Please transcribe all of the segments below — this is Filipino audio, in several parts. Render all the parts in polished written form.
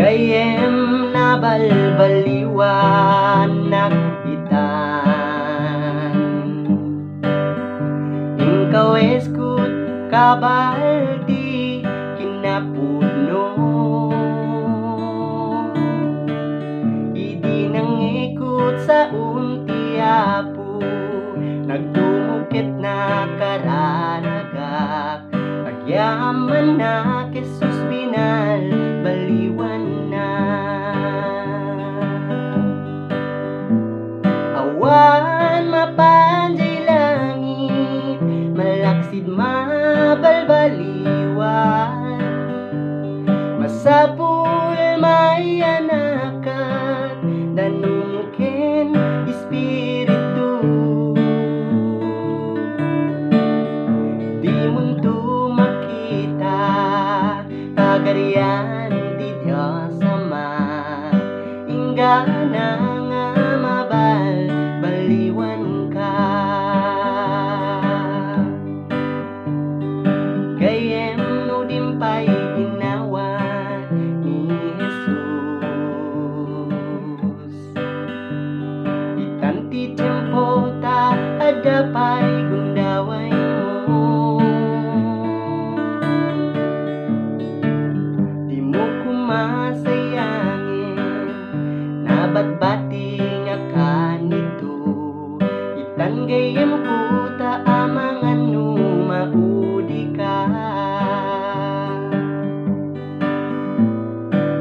Gayem na balbaliwan nakitan Ikaw eskut kabaldi kinapuno Idi nang ikut sa untiapu Nagdumukit na karanagak Agyaman na kesus binal baliwan na Awan mapanjay langit Malaksid mabalbaliwan Masapul mayanakat Danungken espiritu Di munto makita Kagarian di Diyos Ama Ingana nga mabalbaliwan ka Gayem no dimpay ginawa ni Jesus Itanti tiempo ta adapay gundaway mo Di mo kumasayangin Nabatbati nga kanito Itan gayem puta amang ano maudi ka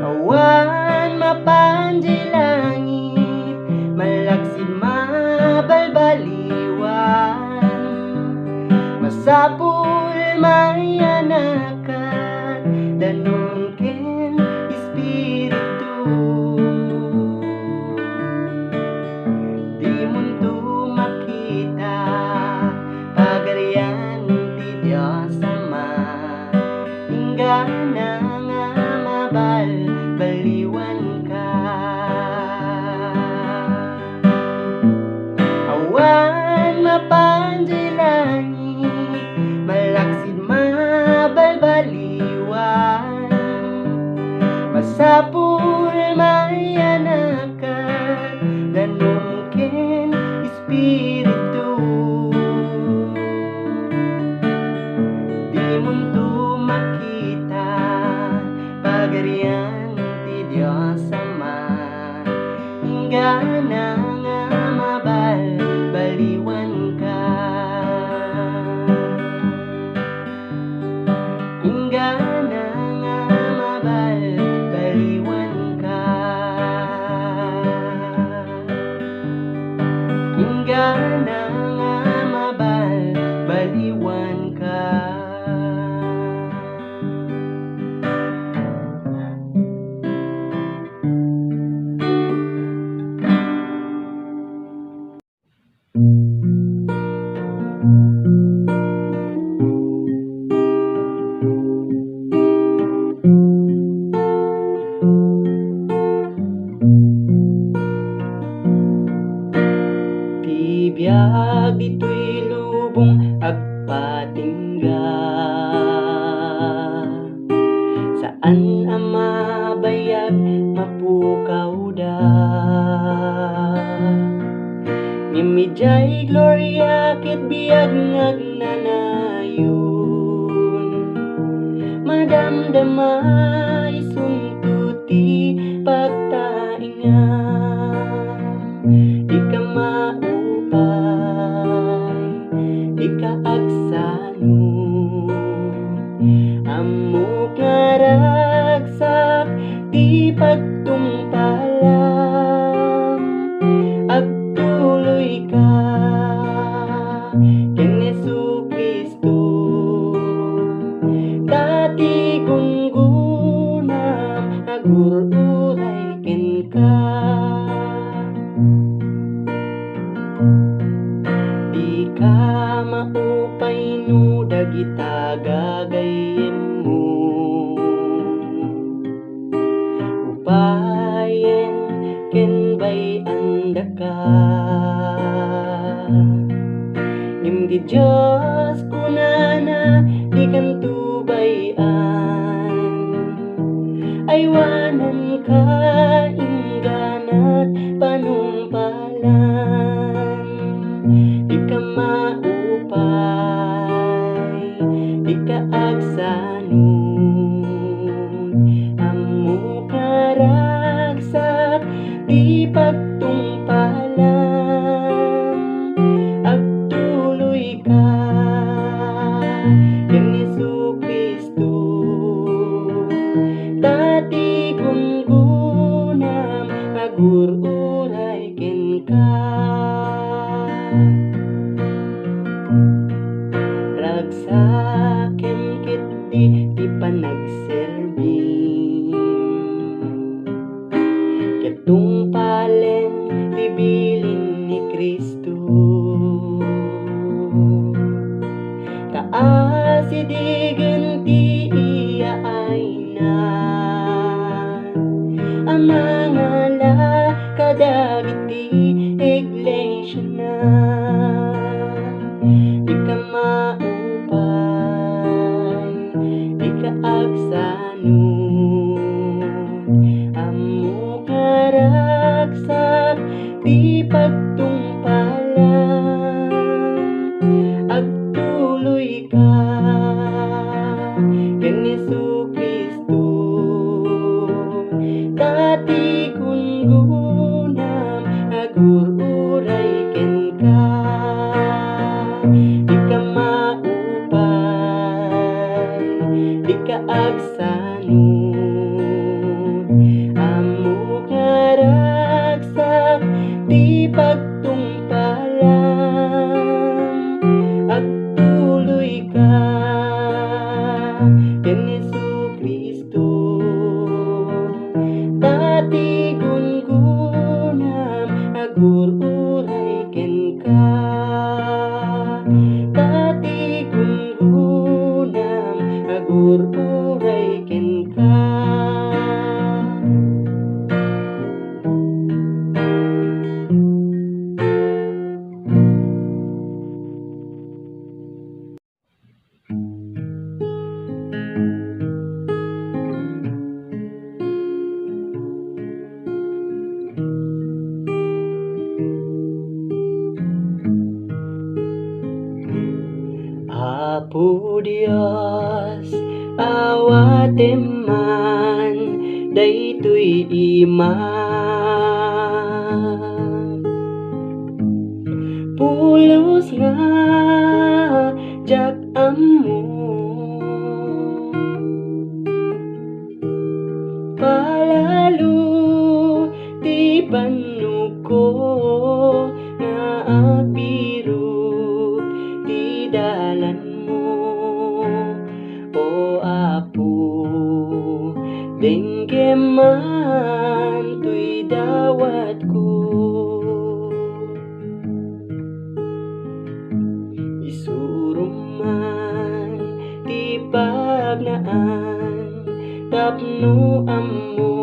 Awan mapanjay langit Malaksid mabalbaliwan Masapul mayanakat Danungken espiritu Di munto makita Pagarian di Diyos Ama Ingana nga mabalbaliwan ka Awan mapanjay langit Malaksid mabalbaliwan Masapul mayanakat Danungken espiritu Di munto makita Pagarian di Diyos Ama Ingana nga mabalbaliwan ka Ingana nga mabalbaliwan ka Ingana nga mabalbaliwan ka Tibiyag dito'y lubong agpatingga Saan ang mabayag mapukaw da Ngimidjay gloria kit biyag ngagnanayon Madamdama isuntuti pagtaingan Di ka maupay, di ka agsano Amok nga ragsak, di pagtumpalam Agtuloy ka ken Jesu-Kristo Dati gungunam agururay ken ka Di ka maupay no dagita gagayem mo Upayen ken bay anda ka Imdi Diyos kunana di kan tubayan Aywanan ken Jesu-Kristo. Dati gungunam agur-uray ken ka, ragsaken ketdi ti panagserbim, ket tungpalen ti bilin ni Kristo. Kaasidigen ti iyaaynan amangala kadagiti iglesia na, di ka maupay, di ka agsanun, ammo karagsak di pagtungpalan, agtuloy ka ken Jesu-Kristo. Dati gungunam agur-uray ken ka, di ka maupay, di ka agsanun, ammo karagsak di pagtungpalan, agtuloy ka ken Jesu-Kristo. Dati gungunam agur-uray ken ka, dati gungunam agur-uray ken ka. Apo Dios, awatem man daytoy imam, pulos nga jak ammo, palalo ti panuko nga agbiro ti dalan mo, o Apo. Dengge man to'y dawat ko, isurum man ti pagnaan, tapno ammo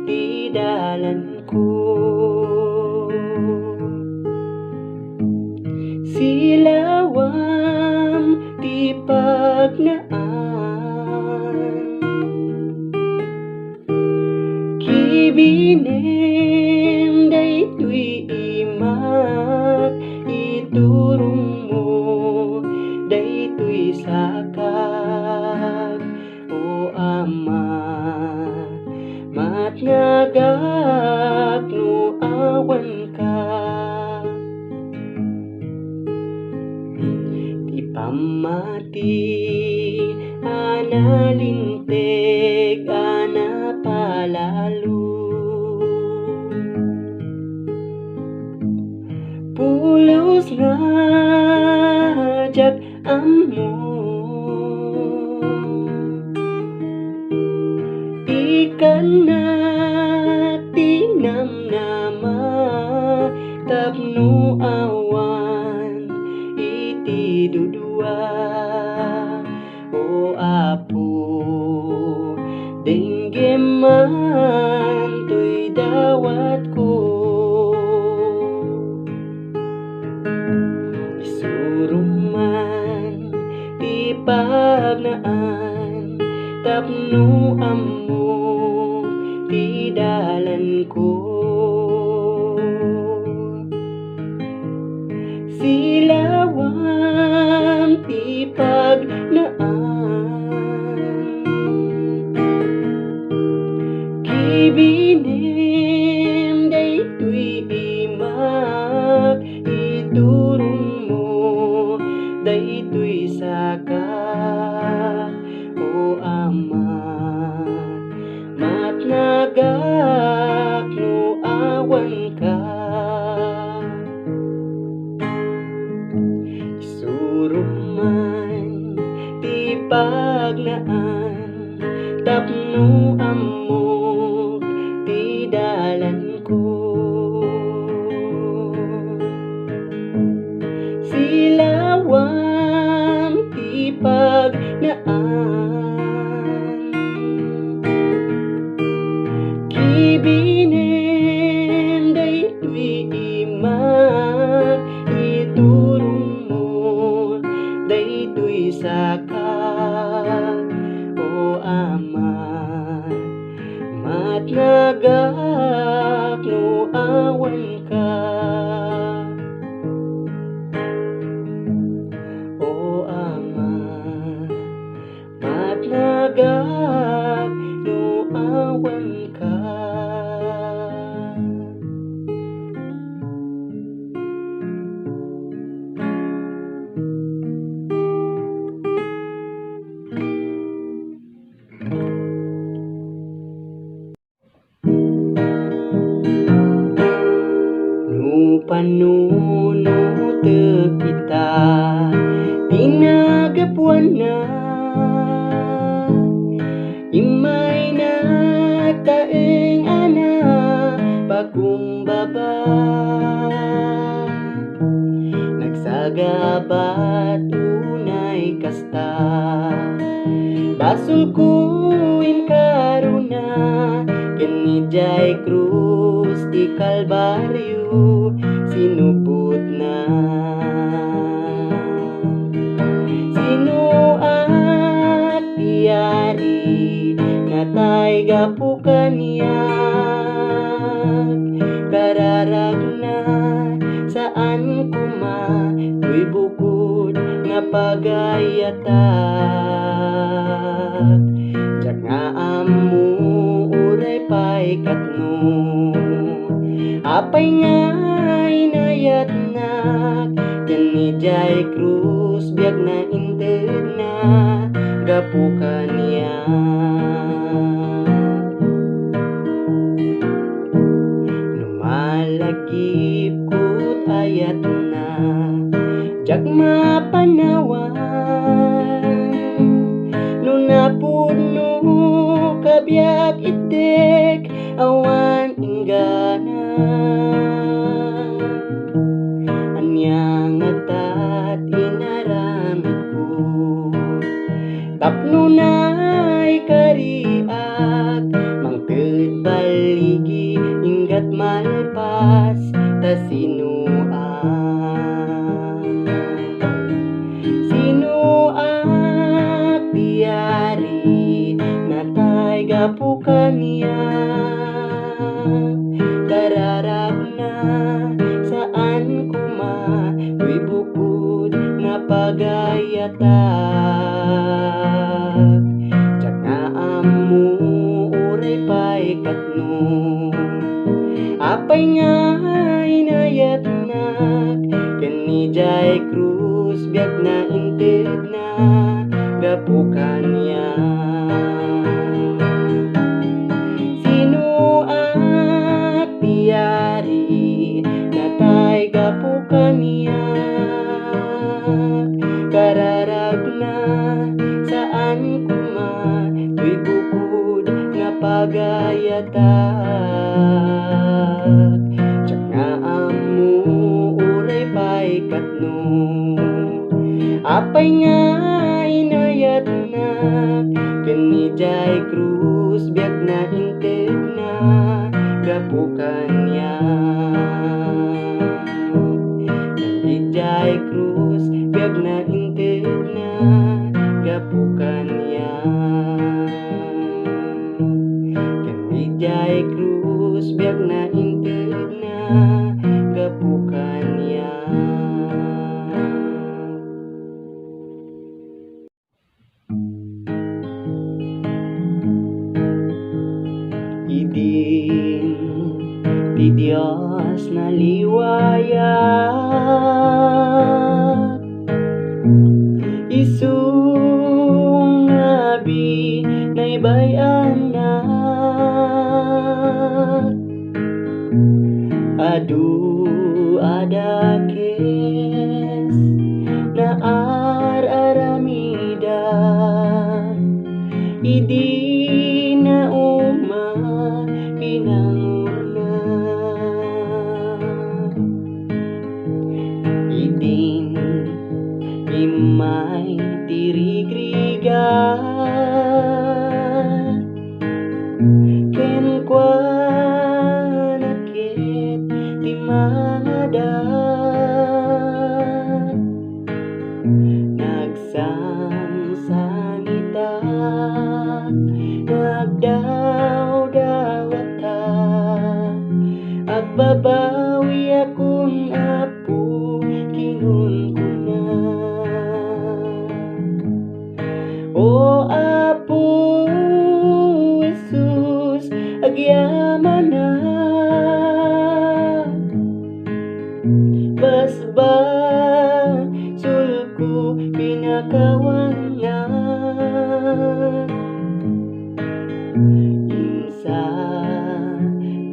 ti dalan ko. Silawam ti pagnaan, kibinem daytoy imak, iturong mo daytoy sakak, o Ama. Matngagak no awan ka, ti pamati analinteg anapalalo, pulos nga jak ammo, ikan na tinamnama, tapno awan iti dudua, o Apo. Dengge man to'y dawat ko, isurum man ti pagnaan, tapno ammo ti dalan ko. Silawam ti pagnaan, kibinem daytoy imak, iturong mo daytoy sa ka, o Ama. Matnagak no awan ka, isurum man ti pagnaan, tapno amok ti dalan ko. Silawam ti pagnaan, kibinem daytoy ima, iturong mo daytoy saka, o Ama. Matnagak no awan ka, o Ama. Matnagak no awan ka. No panunutek kita tinagapuan na, imay nagtaeng ana pakumbaba, nagsagabat unay kasta, basul kuin karuna, kenijay krus di Kalbaryo sinupot na. Sino at tiyari natay gapukan niyak, kararag na saan kuma tuy bukod nga pagayatak, jak nga amu uray pay katno, apay nga inayatnak, kanijay krus biag na inted na gapukan niya. Numalagip kut ayat na, jak mapanawan, nunapuno kabiag itek awan inggana, anyang atat inaramid ko, tapno na'y kariak, mangted baligi inggat malpas ta sinuan. Sino ak tiyari natay gapukan niyak, kararag na saan kuma tuy bukod nga pagayatak, jak nga amu uray pay katno, apay nga inayatnak, kanijay krus biag na inted na gapukan niya. Sino ak tiyari natay gapukan niyak, kararag na saan kuma tuy bukod nga pagayatak, jak nga amu uray pay katno, apay nga inayatnak, kanijay krus biag na inted na gapukan niya. Kanijay krus biag na inted na gapukan niya. Kanijay krus biag na inted na gapukan niya. Idin ti Diyos na liwayat, Isus bayanak adu adakes na aramida idi na uma pinangurna idin imay tirigriga ken kwa nakit di mangada nagsangsangita nagdaw-dawata agbabawi akong apo kinun ko na o apo Jesus agyaman na basba sulku pinakawan na insa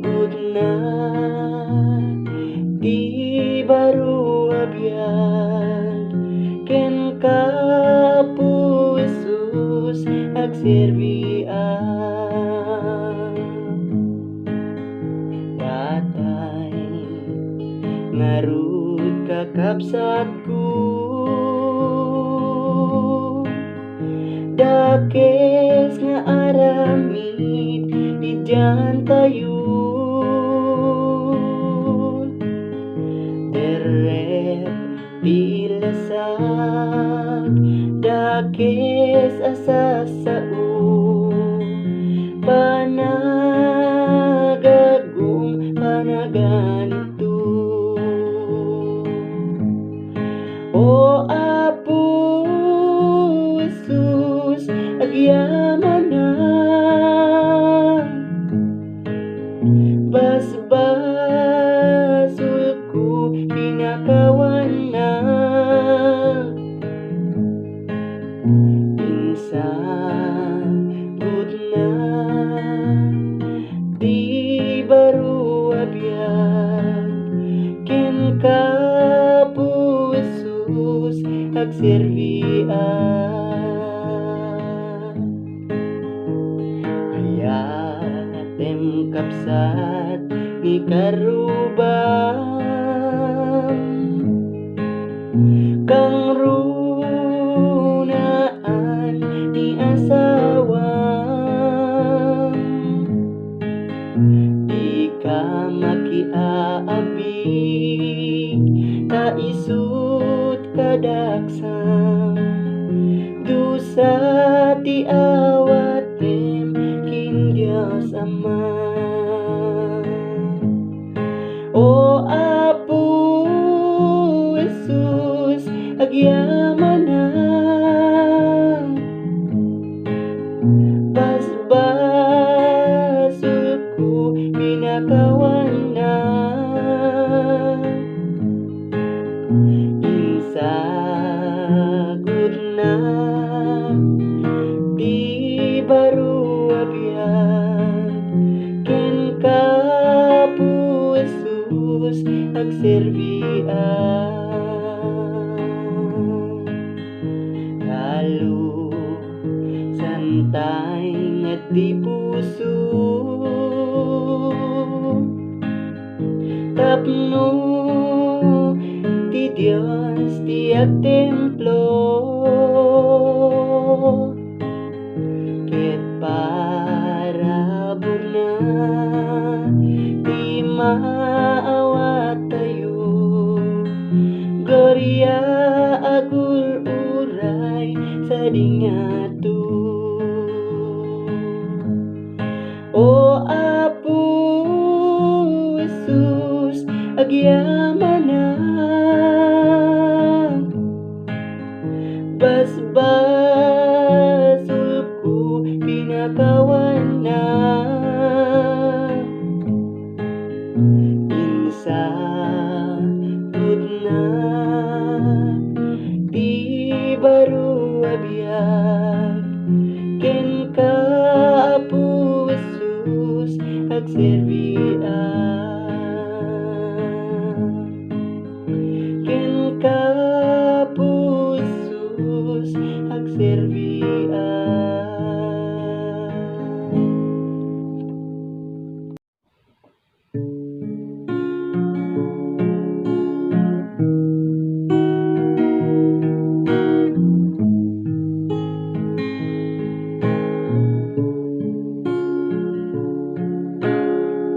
good na di baru abyan ken ka po Jesus agserbian datay ngarut kakabsatku dakes nga aramid idyan tayo deret tilasag dakes asasao panagagong panaganito o apo Jesus agyaman na basbasul pinakawan na insagot na di baru abyan ken ka po Jesus agserbian ayatem kapsat ni karubam kang runaan ni asawam di ka makiaabig ta isut kadaksam dusa ti awatem kin Dios Ama o apo Jesus agyaman na basbasul pinakawan na insagot na di baru abyan ken ka po Jesus agserbian kalo santay nga di puso tapno ti Dios ti templo ket para buna ti maawat tayo gloria agul uray sa dingatu o apo Jesus agyaman na basbasul pinakawan na insagot na di baru abyan ken ka ken ka pusos agserbian.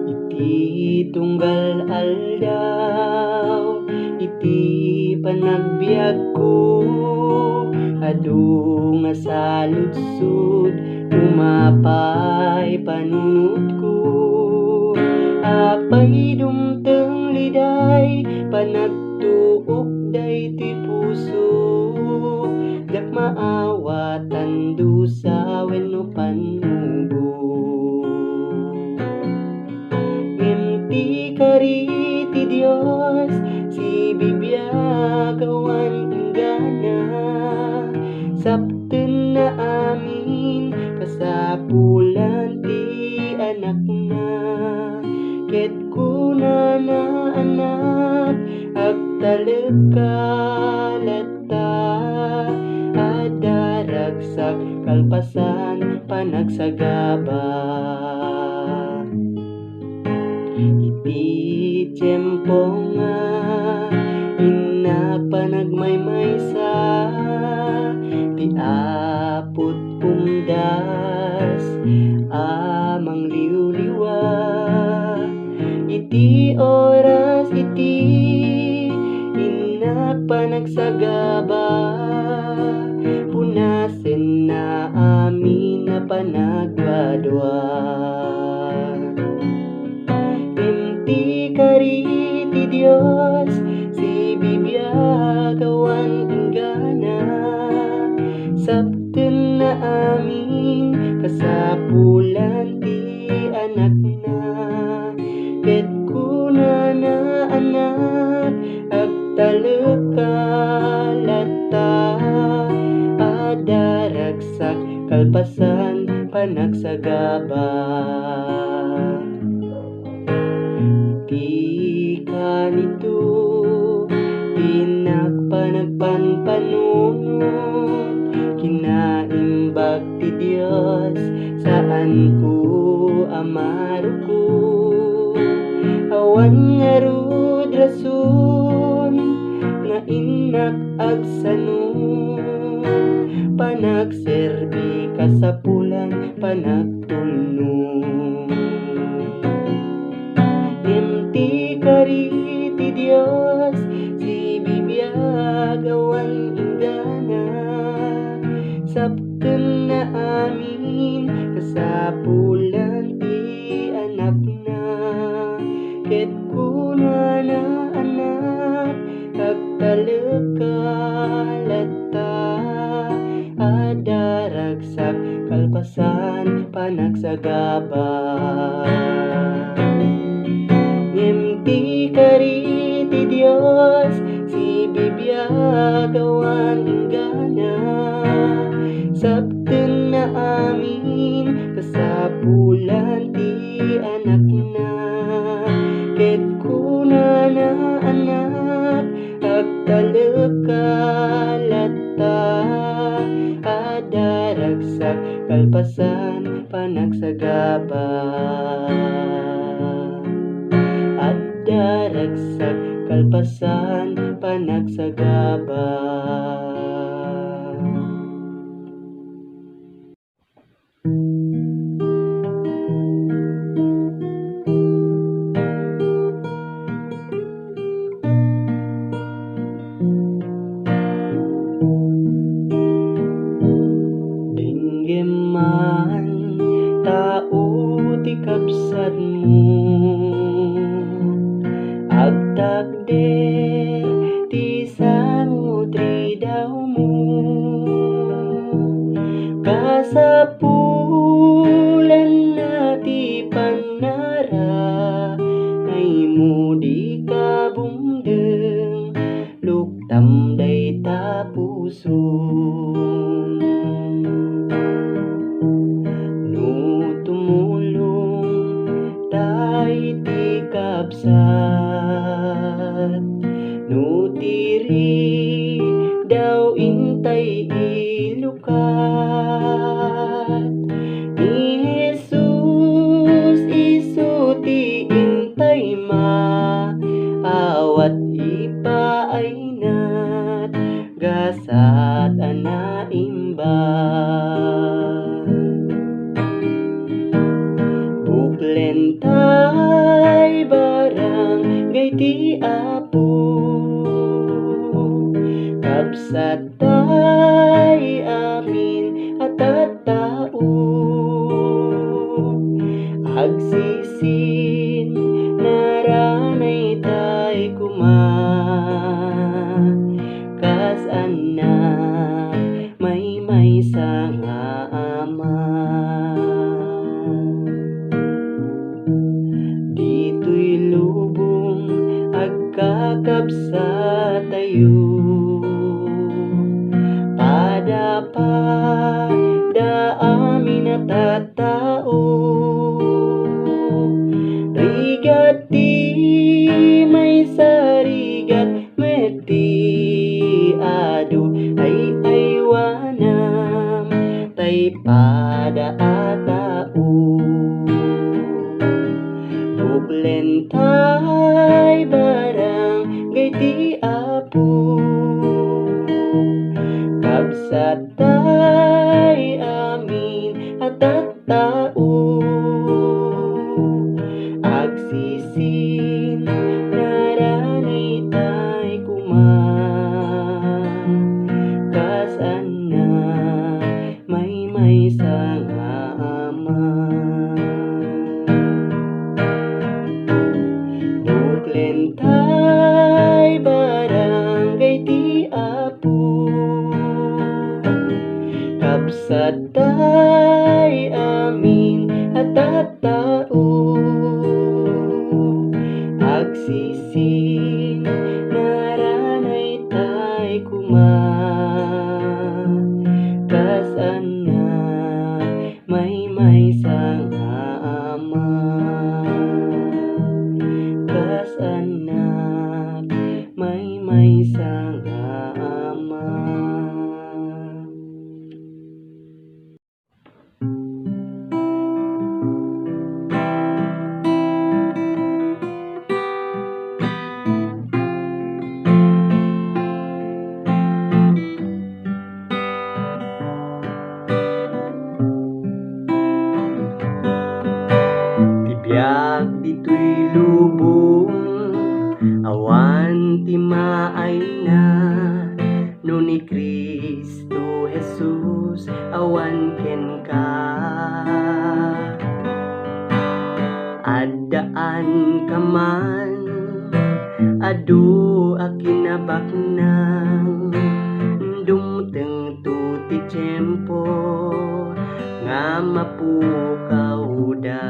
Iti tunggal aldaw, iti panagbiag ko, adu nga saludsod, lumapay panunot ko. Apay dumteng liday, panagtuok day ti puso, dak maawatan dusa wenno panubo. Ngem kari ti Dios, si bibiyagawan enggana, sabten na amin kasapulan ti anak na. Ket kunana anak agtalek kalata, ada ragsak kalpasan panagsagaba. Iti tiyempo nga inak panagmaymaysa, ti aput umdas amang liwliwa. Iti oras iti inak panagsagaba, punasen na amin na panagwadwa. Kari ti Dios, si bibiyagawan enggana, sabten na amin kasapulan ti anak na. Ket kunana anak agtalek kalata, ada ragsak kalpasan panagsagaba. Di kanito pinagpanagpanpanunot, kinaimbag ti Dios saan ko amaro ko. Awan nga rod rason nga inak agsanod, panagserbi kasapulan panagtulnog. Ngem kari ti Dios, si bibiyagawan enggana, sabten na amin kasapulan ti anak na. Ket kunana anak agtalek kalata, ada ragsak kalpasan panagsagaba. Ngem kari ti Dios, si bibiyagawan enggana, sabten na amin kasapulan ti anak na. Ket kunana anak agtalek kalata, ada ragsak kalpasan panagsagaba. Ada ragsak kalpasan panagsagaba. Denggem man tao ti kabsat mo, agtakder ti samudri daw mo, kasapulan na ti panara, ay mo di kabungdeng luktam day tapuson. No tumulong ta kabsatay amin at tattao agsisin naranay tay kuma kas anak may nga ama dito'y lubong agkakabsatayo padapa da amin at tattao rigat di may sarigat meti adu ay wanam tay pada atao buklentay barangay ti apo kabsatay amin at tattao agsisin naranay tay kuma kas anak may sang ama buklentay barangay ti apo kabsatay amin at tattao agsisin naranay tay kuma kas anak may sang ama kas anak may sang ama. Tibyak dito'y lubong awan ti maay na no ni Kristo Jesus awan ken ka addaan ka man adu akinabaknang dumteng tu ti tiyempo nga mapukaw da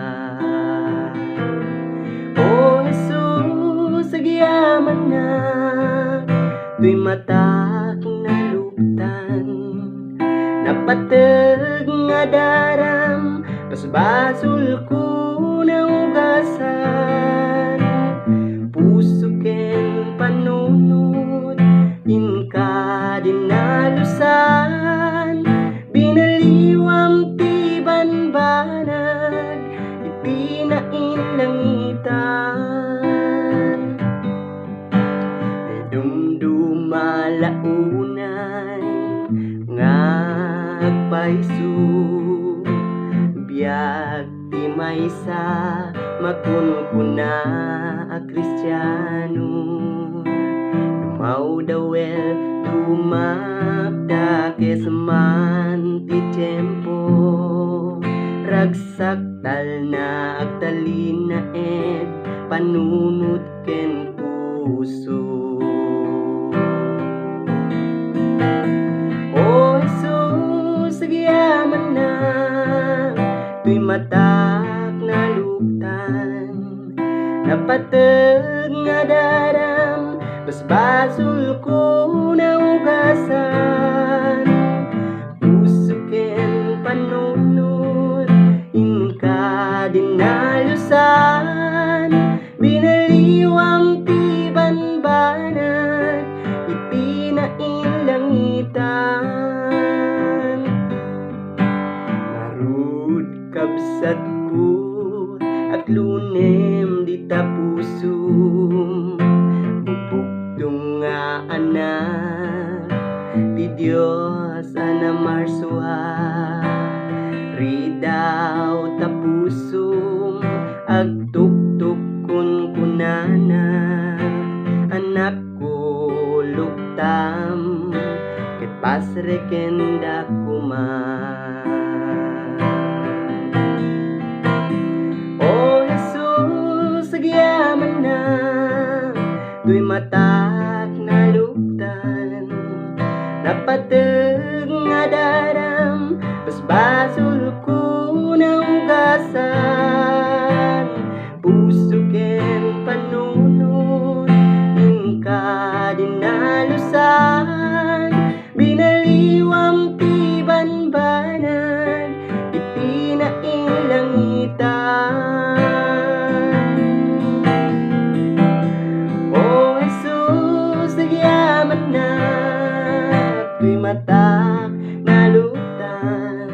O Jesus agyaman na tuy matak na luptan napateg nga daram pasbasul ko na ugasan puso ken panunod inka dinalusan binaliwam ti banbanag ipinain langitan ay dumdumalaunay ngagpaisu biag ti maysa makunkuna a Kristiyano dumaw dawel dumapda kesman ti tiyempo ragsak tal na agtalin na panunot ken puso O Jesus agyaman na tuy matak na luptan napateg nga daram basbasul ko na ugasan puso ken panunod inka dinalusan binaliwam ti banbanag ipinain langitan marud kabsat ko at lunem di tapusum bubugtong nga anak ti Dios ana marsua ridaw tapusum agtuktuk kun kunana anak ko luktam lekenda kuman. Oh Jesus, sagyaman na tuy matak naluptan, napateg nga daram basbasul ko na ugasan. Puso ken panunod ingka dinalusan, binaliwam ti banbanan ipinaing langitan. Oh Jesus, sagyaman na tuy matak nalutan,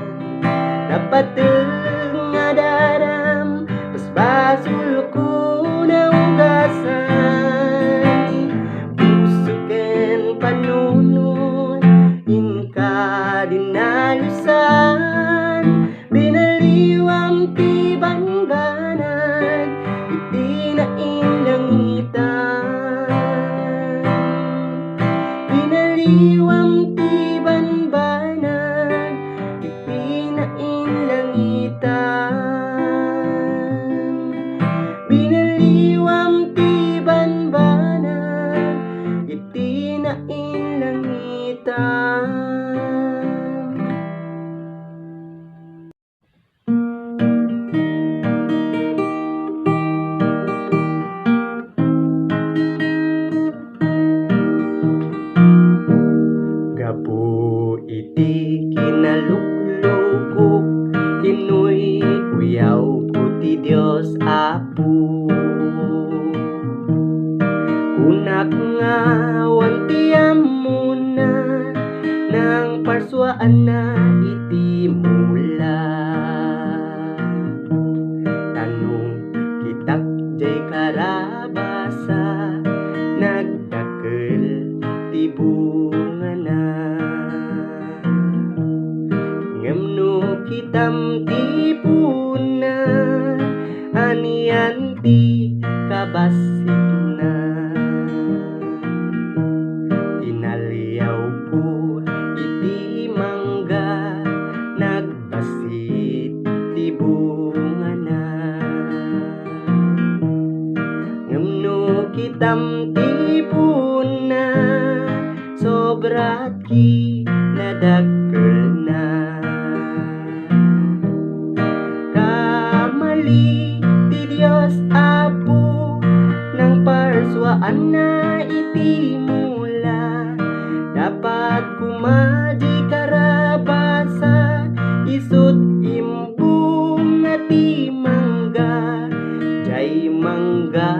napateg nga daram basbasul ko na ugasan. Puso ken panunod ingka dinalusan, binaliwam ti banbanag itinaing langitan. Binaliwam ti banbanag itinaing langitan. Binaliwam ti banbanag itinaing langitan. Gapu iti kinaluklukok, inoy uyaw ko ti Dios Apo. Kunak nga wantiam mo na nang parswaan na iti mula. Tanong kitak jay karabasa, nagdakel ti bunga na. Ngemno kitam ti puna, anian ti kabasit na. Inaliyaw ko iti mangga, nagbasit ti bunga na. Ngemno kitam ti puna, sobrat ki nadakkel na. Kamali ti Dios Apo nang parswaan na iti mula, dapat kumadi karabasa isut imbung ti mangga. Jay mangga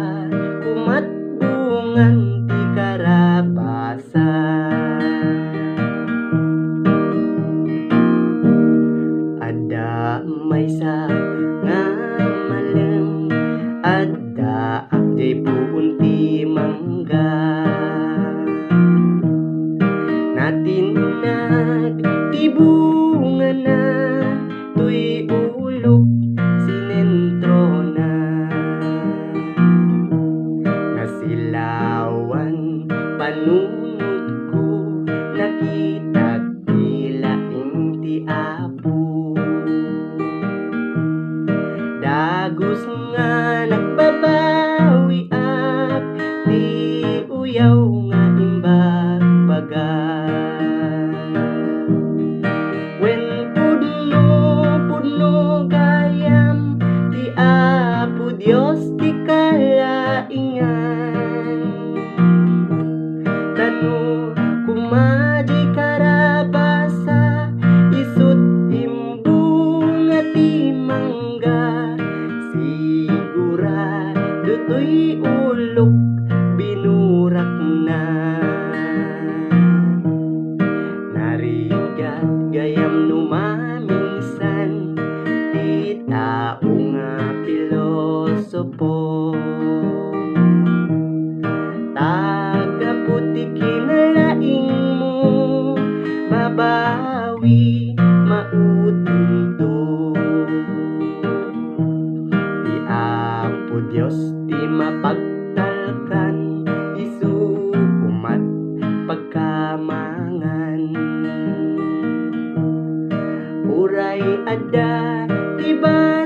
kumat bungan ti karabasa. Ada maysa nga malem, ada akjay puun ti mangga. Natinag ti bunga na, tuy ulok sinentro na. Nasilawan panunod ko, nakita ti laing ti Apo. Dagos nga nagbabawi ak ti uyaw nga imbag baga. Wen pudno gayam ti Apo Dios ti kalaingan. Tanu kumadi karabasa isut imbung ti mangga. Sigurado to'y ulok binurak na. Narigat gayam numaminsan ti tao nga pilosopo. Tagaputi kinalaing mo, babawi mautunto. Ti Apo Dios ti mapagtalkan, isu umat pagkamangan. ay ada, di ba